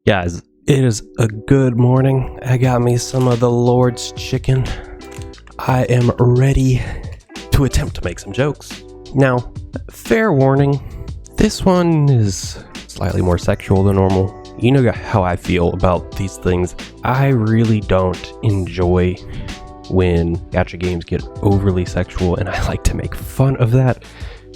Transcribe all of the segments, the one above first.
Guys, it is a good morning. I got me some of the Lord's chicken. I am ready to attempt to make some jokes. Now, fair warning, this one is slightly more sexual than normal. You know how I feel about these things. I really don't enjoy when gacha games get overly sexual, and I like to make fun of that.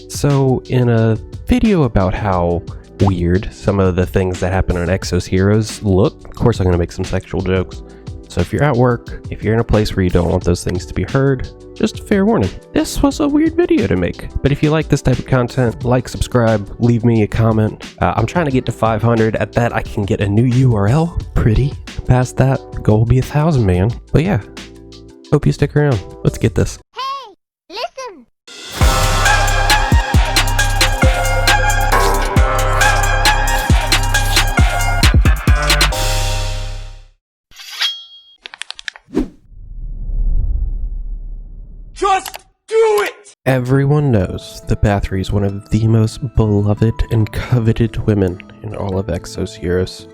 So in a video about how weird some of the things that happen on Exos Heroes look, of course I'm going to make some sexual jokes. So if you're at work, if you're in a place where you don't want those things to be heard, just a fair warning. This was a weird video to make, but if you like this type of content, like, subscribe, leave me a comment. I'm trying to get to 500. At that, I can get a new URL. Pretty. Past that, goal will be 1,000, man. But yeah, hope you stick around. Let's get this. Hey, listen! Just do it! Everyone knows that Bathory is one of the most beloved and coveted women in all of Exos Heroes.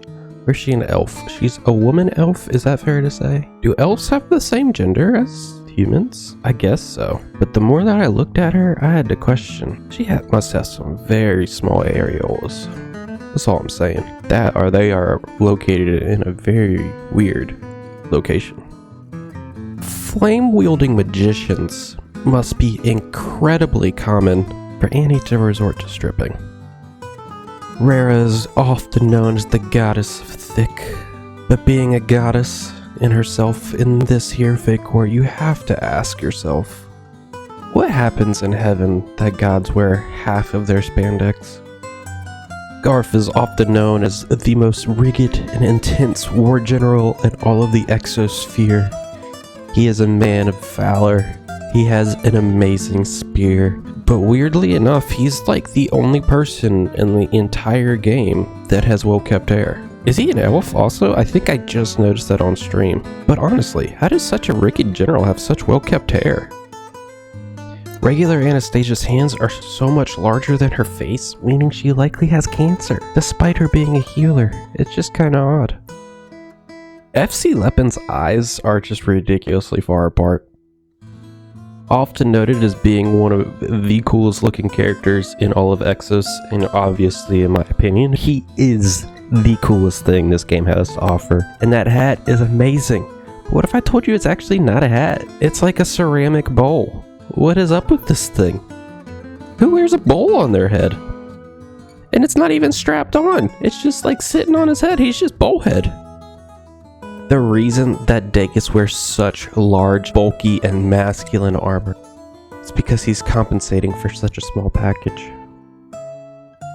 Or is she an elf? She's a woman elf, is that fair to say? Do elves have the same gender as humans? I guess so. But the more that I looked at her, I had to question. She must have some very small areolas. That's all I'm saying. That or they are located in a very weird location. Flame-wielding magicians must be incredibly common for Annie to resort to stripping. Rara is often known as the goddess of thick, but being a goddess in herself in this here fake court, you have to ask yourself, what happens in heaven that gods wear half of their spandex? Garf is often known as the most rigid and intense war general in all of the exosphere. He is a man of valor. He has an amazing spear. But weirdly enough, he's like the only person in the entire game that has well-kept hair. Is he an elf also? I think I just noticed that on stream. But honestly, how does such a wicked general have such well-kept hair? Regular Anastasia's hands are so much larger than her face, meaning she likely has cancer, despite her being a healer. It's just kinda odd. FC Lepin's eyes are just ridiculously far apart. Often noted as being one of the coolest looking characters in all of Exos, and obviously in my opinion, he is the coolest thing this game has to offer. And that hat is amazing. What if I told you it's actually not a hat? It's like a ceramic bowl. What is up with this thing? Who wears a bowl on their head? And it's not even strapped on. It's just like sitting on his head. He's just bowhead. The reason that Degas wears such large, bulky, and masculine armor is because he's compensating for such a small package.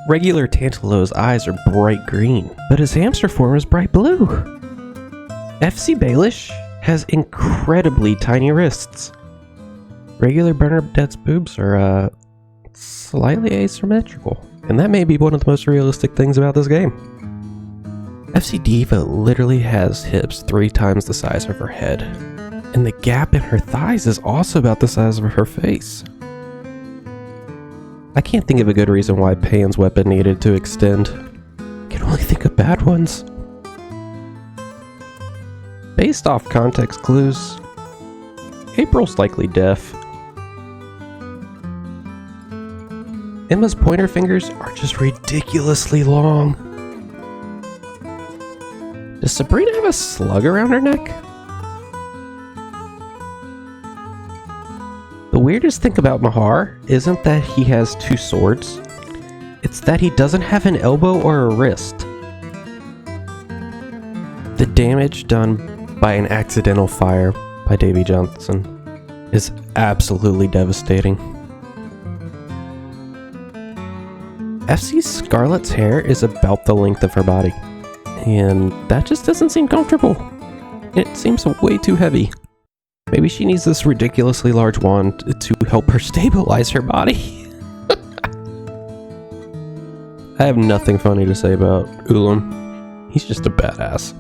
Regular Tantalou's eyes are bright green, but his hamster form is bright blue. FC Baelish has incredibly tiny wrists. Regular Bernadette's boobs are slightly asymmetrical, and that may be one of the most realistic things about this game. FC Diva literally has hips 3 times the size of her head, and the gap in her thighs is also about the size of her face. I can't think of a good reason why Pan's weapon needed to extend. I can only think of bad ones. Based off context clues, April's likely deaf. Emma's pointer fingers are just ridiculously long. Does Sabrina have a slug around her neck? The weirdest thing about Mahar isn't that he has 2 swords. It's that he doesn't have an elbow or a wrist. The damage done by an accidental fire by Davy Johnson is absolutely devastating. FC Scarlet's hair is about the length of her body. And that just doesn't seem comfortable. It seems way too heavy. Maybe she needs this ridiculously large wand to help her stabilize her body. I have nothing funny to say about Ulam. He's just a badass.